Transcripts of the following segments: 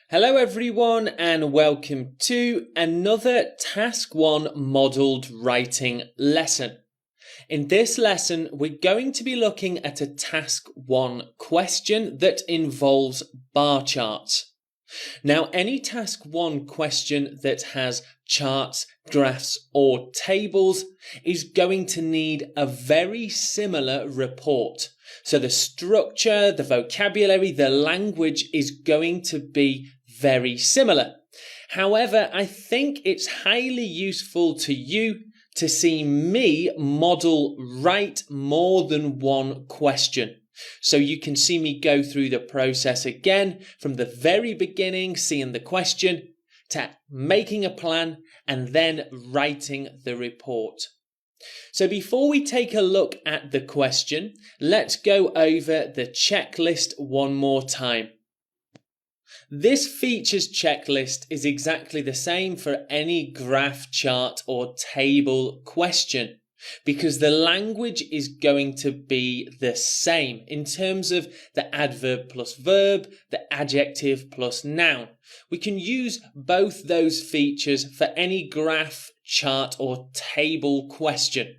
Hello everyone and welcome to another Task 1 modelled writing lesson. In this lesson we're going to be looking at a Task 1 question that involves bar charts. Now any Task 1 question that has charts, graphs or tables is going to need a very similar report. So the structure, the vocabulary, the language is going to be very similar. However, I think it's highly useful to you to see me model write more than one question. So you can see me go through the process again from the very beginning, seeing the question, to making a plan and then writing the report. So before we take a look at the question, let's go over the checklist one more time. This features checklist is exactly the same for any graph, chart or table question because the language is going to be the same in terms of the adverb plus verb, the adjective plus noun. We can use both those features for any graph, chart or table question.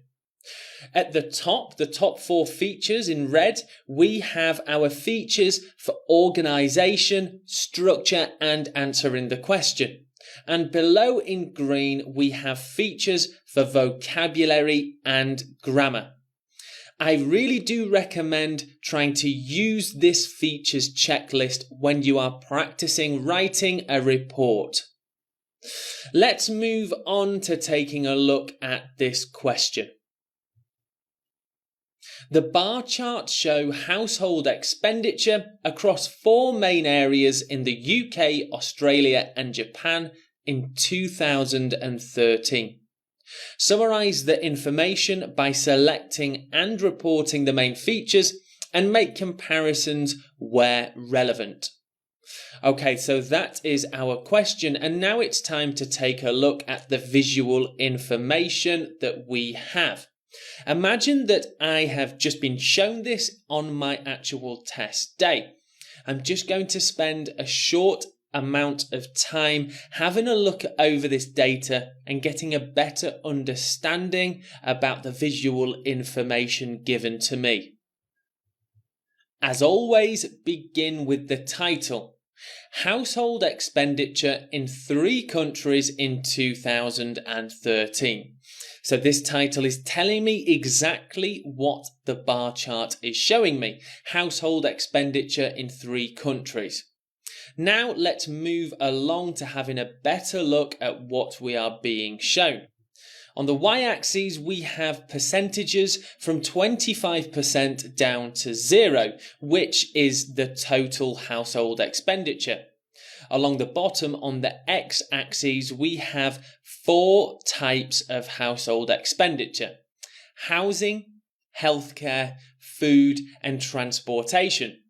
At the top four features in red, we have our features for organisation, structure and answering the question. And below in green, we have features for vocabulary and grammar. I really do recommend trying to use this features checklist when you are practicing writing a report. Let's move on to taking a look at this question. The bar charts show household expenditure across four main areas in the UK, Australia and Japan in 2013. Summarise the information by selecting and reporting the main features and make comparisons where relevant. Okay, so that is our question and now it's time to take a look at the visual information that we have. Imagine that I have just been shown this on my actual test day. I'm just going to spend a short amount of time having a look over this data and getting a better understanding about the visual information given to me. As always, begin with the title. Household expenditure in 3 countries in 2013. So this title is telling me exactly what the bar chart is showing me. Household expenditure in 3 countries. Now let's move along to having a better look at what we are being shown. On the y-axis we have percentages from 25% down to 0, which is the total household expenditure. Along the bottom on the x-axis we have 4 types of household expenditure: housing, healthcare, food and transportation.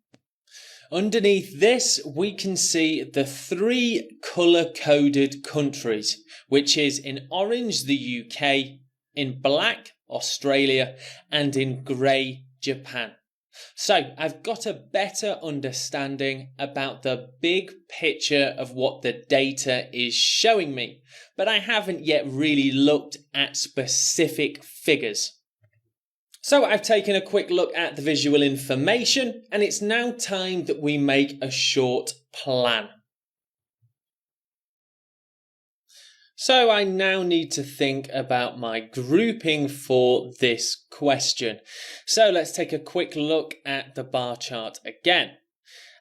Underneath this we can see the 3 colour-coded countries, which is in orange the UK, in black Australia and in grey Japan. So I've got a better understanding about the big picture of what the data is showing me, but I haven't yet really looked at specific figures. So I've taken a quick look at the visual information and it's now time that we make a short plan. So I now need to think about my grouping for this question. So let's take a quick look at the bar chart again.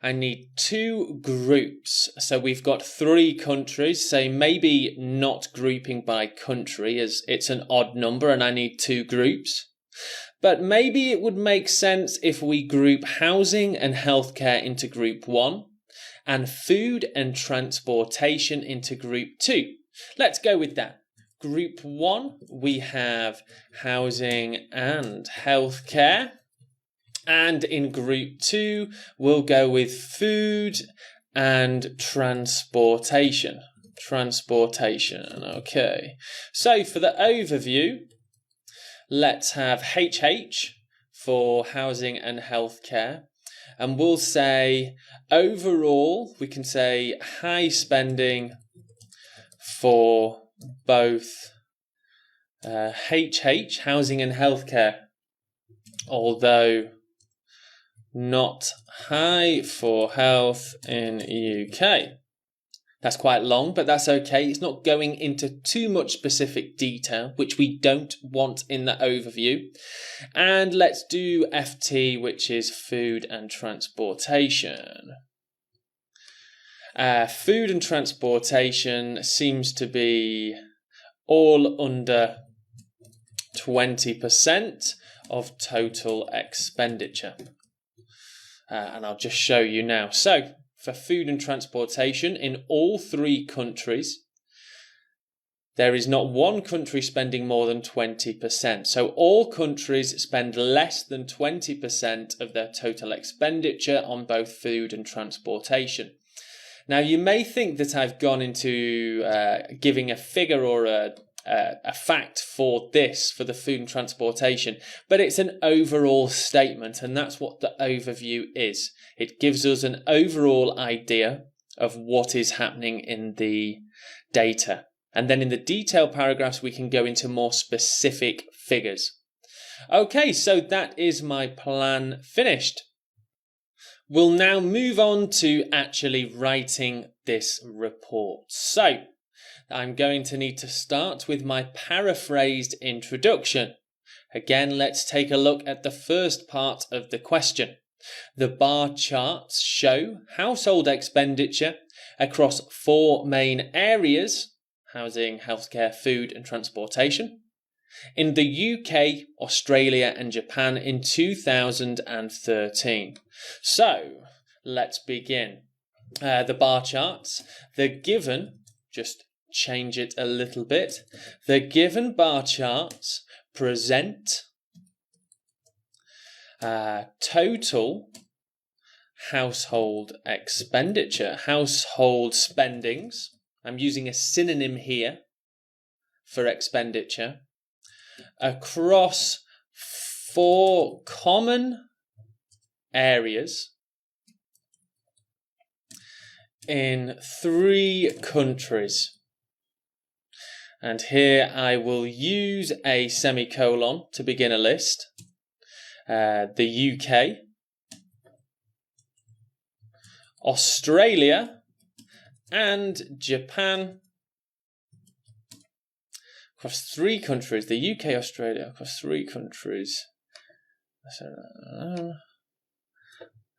I need 2 groups. So we've got 3 countries, so maybe not grouping by country as it's an odd number and I need 2 groups. But maybe it would make sense if we group housing and healthcare into group 1 and food and transportation into group 2. Let's go with that. Group 1, we have housing and healthcare. And in group 2, we'll go with food and transportation. Okay. So for the overview, let's have HH for housing and healthcare. and we'll say overall, we can say high spending for both HH, housing and healthcare, although not high for health in UK. That's quite long, but that's okay. It's not going into too much specific detail, which we don't want in the overview. And let's do FT, which is food and transportation. Food and transportation seems to be all under 20% of total expenditure. And I'll just show you now. So, for food and transportation in all 3 countries, there is not one country spending more than 20%. So all countries spend less than 20% of their total expenditure on both food and transportation. Now, you may think that I've gone into giving a figure or a fact for this, for the food and transportation, but it's an overall statement, and that's what the overview is. It gives us an overall idea of what is happening in the data. And then in the detail paragraphs, we can go into more specific figures. Okay, so that is my plan finished. We'll now move on to actually writing this report. So, I'm going to need to start with my paraphrased introduction. Again, let's take a look at the first part of the question. The bar charts show household expenditure across 4 main areas: housing, healthcare, food and transportation, in the UK, Australia and Japan in 2013. So, let's begin. The bar charts, the given, just change it a little bit. The given bar charts present total household expenditure, household spendings. I'm using a synonym here for expenditure across 4 common areas in 3 countries. And here I will use a semicolon to begin a list. The UK, Australia, and Japan. Across 3 countries, the UK, Australia, across 3 countries.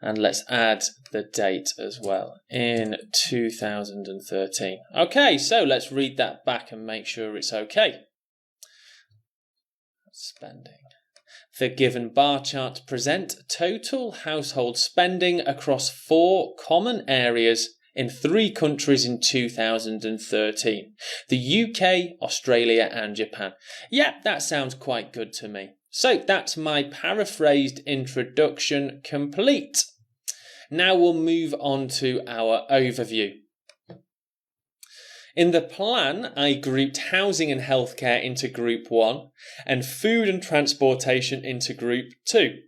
And let's add the date as well, in 2013. Okay, so let's read that back and make sure it's okay. Spending. The given bar charts present total household spending across 4 common areas in 3 countries in 2013. The UK, Australia and Japan. Yeah, that sounds quite good to me. So that's my paraphrased introduction complete. Now we'll move on to our overview. In the plan, I grouped housing and healthcare into group 1 and food and transportation into group 2.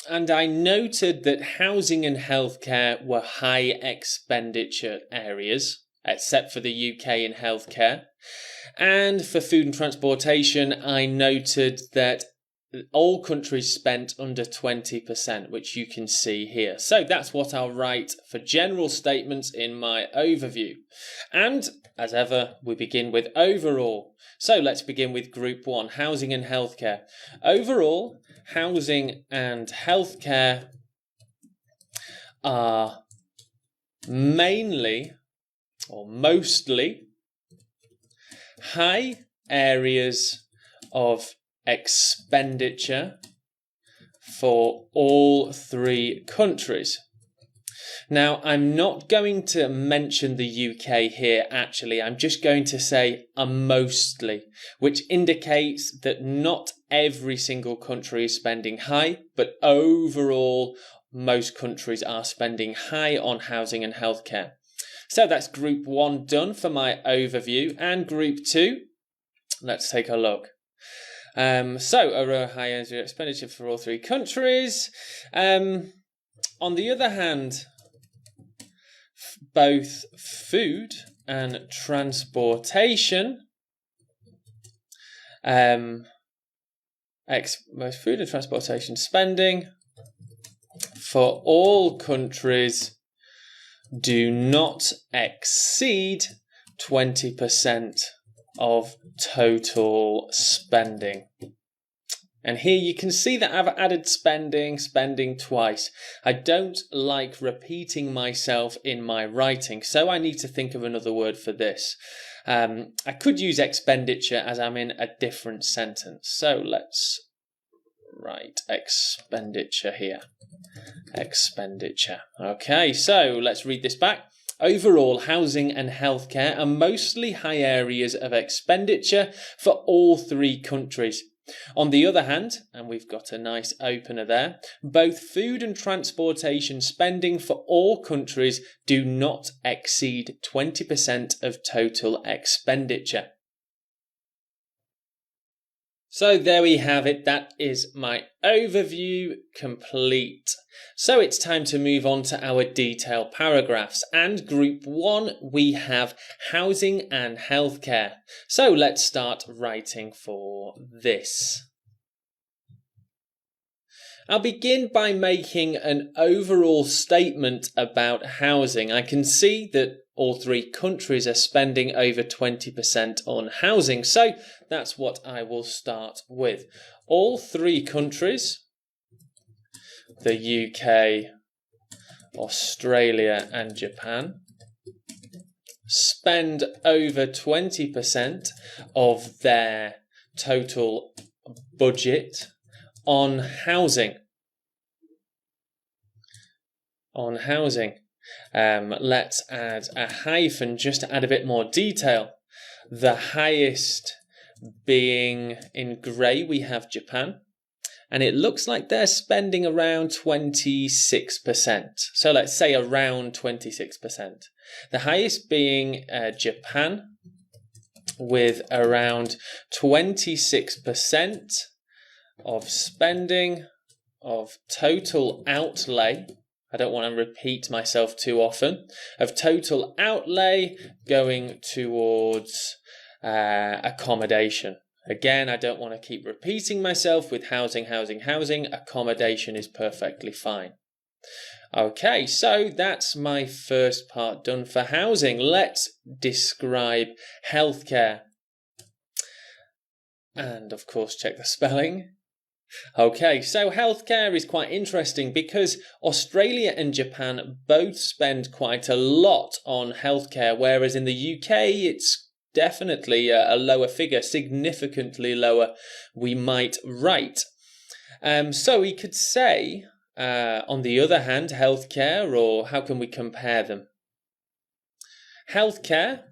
And I noted that housing and healthcare were high expenditure areas, except for the UK in healthcare. And for food and transportation, I noted that all countries spent under 20%, which you can see here. So that's what I'll write for general statements in my overview. And as ever, we begin with overall. So let's begin with group 1, housing and healthcare. Overall, housing and healthcare are mainly or mostly high areas of expenditure for all 3 countries. Now, I'm not going to mention the UK here actually, I'm just going to say mostly, which indicates that not every single country is spending high, but overall most countries are spending high on housing and healthcare. So that's group 1 done for my overview, and group 2, let's take a look. So, a high expenditure for all 3 countries. On the other hand, both food and transportation, most food and transportation spending for all countries do not exceed 20% of total spending. And here you can see that I've added spending twice. I don't like repeating myself in my writing, so I need to think of another word for this. I could use expenditure as I'm in a different sentence. So let's write expenditure here. Expenditure. Okay, so let's read this back. Overall, housing and healthcare are mostly high areas of expenditure for all three countries. On the other hand, and we've got a nice opener there, both food and transportation spending for all countries do not exceed 20% of total expenditure. So there we have it. That is my overview complete. So it's time to move on to our detailed paragraphs. And group 1, we have housing and healthcare. So let's start writing for this. I'll begin by making an overall statement about housing. I can see that all three countries are spending over 20% on housing, so that's what I will start with. All three countries, the UK, Australia and Japan, spend over 20% of their total budget on housing. On housing. Let's add a hyphen just to add a bit more detail. The highest being in grey, we have Japan. And it looks like they're spending around 26%. So let's say around 26%. The highest being Japan with around 26% of spending of total outlay. I don't want to repeat myself too often. Of total outlay going towards accommodation. Again, I don't want to keep repeating myself with housing. Accommodation is perfectly fine. Okay, so that's my first part done for housing. Let's describe healthcare. And of course, check the spelling. Okay, so healthcare is quite interesting because Australia and Japan both spend quite a lot on healthcare, whereas in the UK it's definitely a lower figure, significantly lower, we might write. So we could say, on the other hand, healthcare, or how can we compare them? Healthcare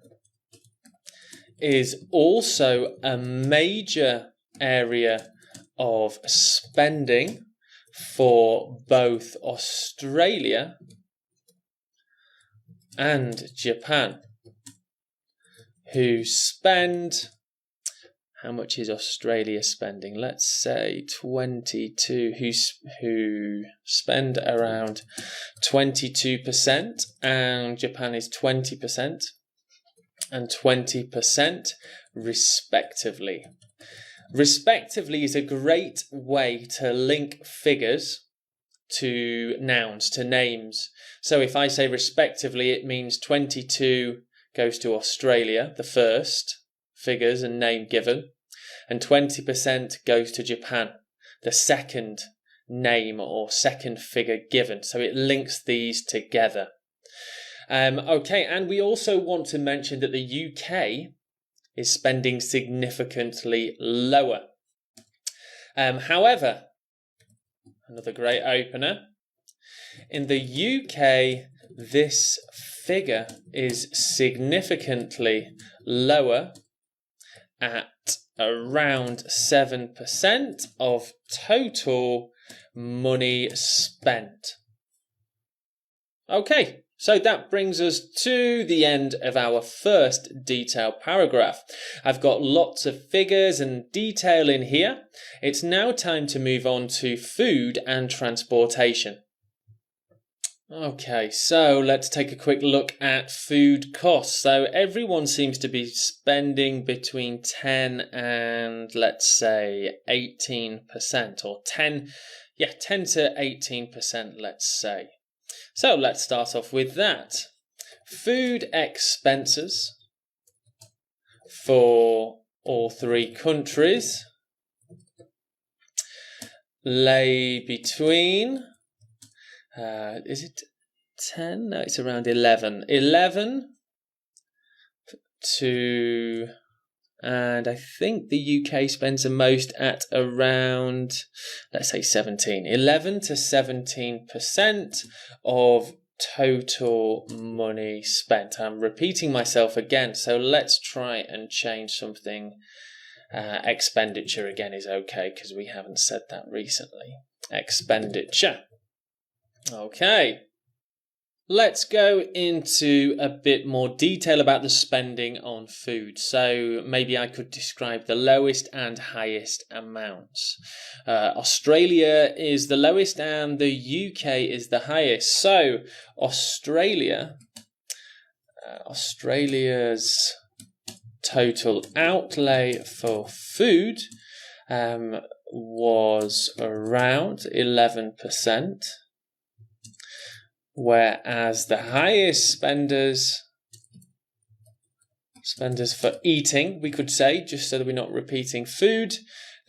is also a major area of spending for both Australia and Japan, who spend, how much is Australia spending? Let's say 22, who spend around 22%, and Japan is 20% and 20% respectively. Respectively is a great way to link figures to nouns, to names. So if I say respectively, it means 22 goes to Australia, the first figures and name given, and 20% goes to Japan, the second name or second figure given. So it links these together. Okay, and we also want to mention that the UK is spending significantly lower. However, another great opener, in the UK, this figure is significantly lower at around 7% of total money spent. Okay. So that brings us to the end of our first detailed paragraph. I've got lots of figures and detail in here. It's now time to move on to food and transportation. Okay, so let's take a quick look at food costs. So everyone seems to be spending between 10 and let's say 18% or 10 to 18%, let's say. So let's start off with that. Food expenses for all three countries lay between is it 10? No, it's around 11. 11 to, and I think the UK spends the most at around, let's say 17. 11 to 17% of total money spent. I'm repeating myself again, so let's try and change something. Expenditure again is okay because we haven't said that recently. Expenditure. Okay, let's go into a bit more detail about the spending on food. So maybe I could describe the lowest and highest amounts. Australia is the lowest and the UK is the highest. So Australia's total outlay for food was around 11%. Whereas the highest spenders for eating, we could say, just so that we're not repeating food,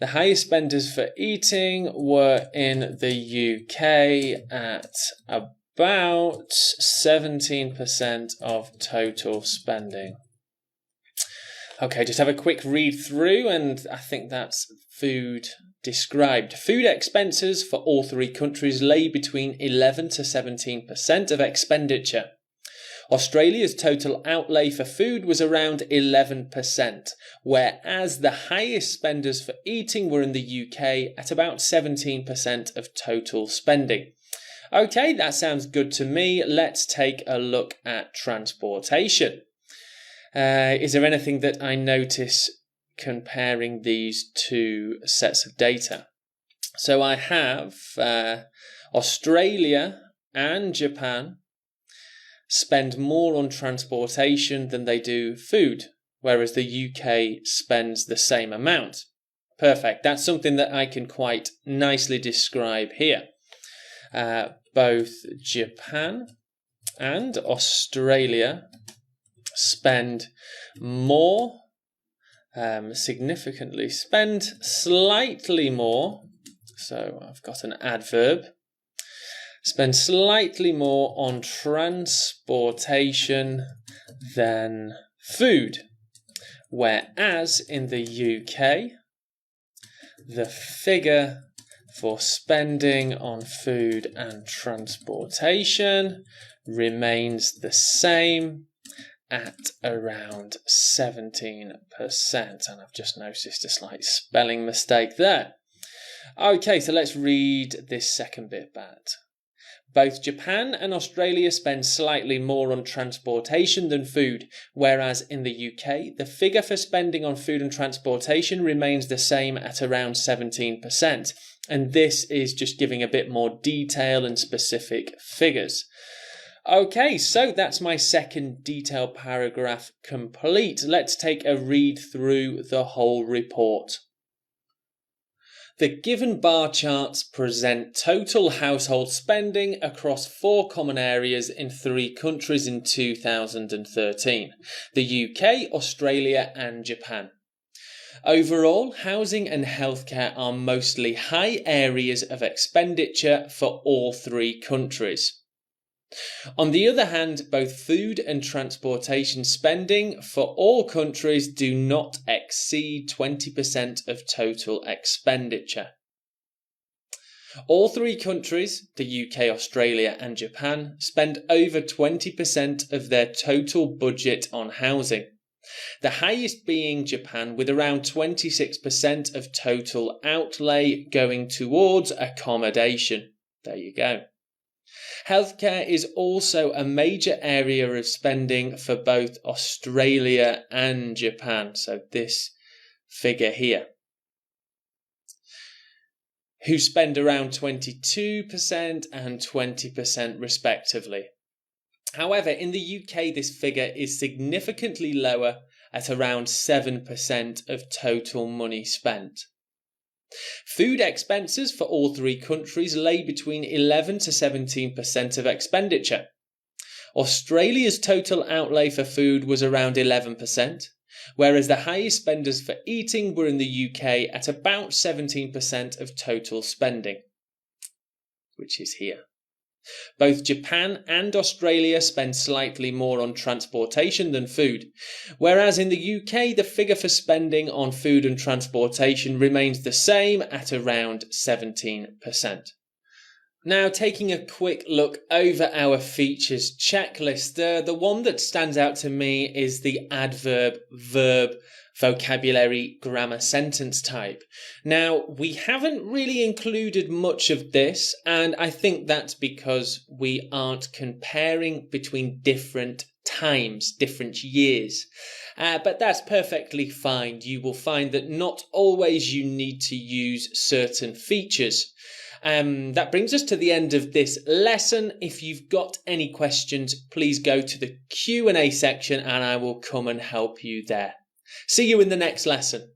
the highest spenders for eating were in the UK at about 17% of total spending. Okay, just have a quick read through, and I think that's food described. Food expenses for all three countries lay between 11 to 17% of expenditure. Australia's total outlay for food was around 11%, whereas the highest spenders for eating were in the UK at about 17% of total spending. Okay, that sounds good to me. Let's take a look at transportation. Is there anything that I notice comparing these two sets of data? So I have Australia and Japan spend more on transportation than they do food, whereas the UK spends the same amount. Perfect. That's something that I can quite nicely describe here. Both Japan and Australia spend more, significantly, spend slightly more, so I've got an adverb, spend slightly more on transportation than food, whereas in the UK, the figure for spending on food and transportation remains the same at around 17%, and I've just noticed a slight spelling mistake there. Okay, so let's read this second bit back. Both Japan and Australia spend slightly more on transportation than food, whereas in the UK, the figure for spending on food and transportation remains the same at around 17%, and this is just giving a bit more detail and specific figures. Okay, so that's my second detailed paragraph complete. Let's take a read through the whole report. The given bar charts present total household spending across 4 common areas in 3 countries in 2013: the UK, Australia and Japan. Overall, housing and healthcare are mostly high areas of expenditure for all 3 countries. On the other hand, both food and transportation spending for all countries do not exceed 20% of total expenditure. All 3 countries, the UK, Australia and Japan, spend over 20% of their total budget on housing. The highest being Japan, with around 26% of total outlay going towards accommodation. There you go. Healthcare is also a major area of spending for both Australia and Japan. So this figure here. who spend around 22% and 20% respectively. However, in the UK, this figure is significantly lower at around 7% of total money spent. Food expenses for all three countries lay between 11 to 17% of expenditure. Australia's total outlay for food was around 11%, whereas the highest spenders for eating were in the UK at about 17% of total spending, which is here. Both Japan and Australia spend slightly more on transportation than food, whereas in the UK the figure for spending on food and transportation remains the same at around 17%. Now, taking a quick look over our features checklist, the one that stands out to me is the adverb, verb, vocabulary, grammar, sentence type. Now, we haven't really included much of this, and I think that's because we aren't comparing between different times, different years. But that's perfectly fine. You will find that not always you need to use certain features. That brings us to the end of this lesson. If you've got any questions, please go to the Q&A section and I will come and help you there. See you in the next lesson.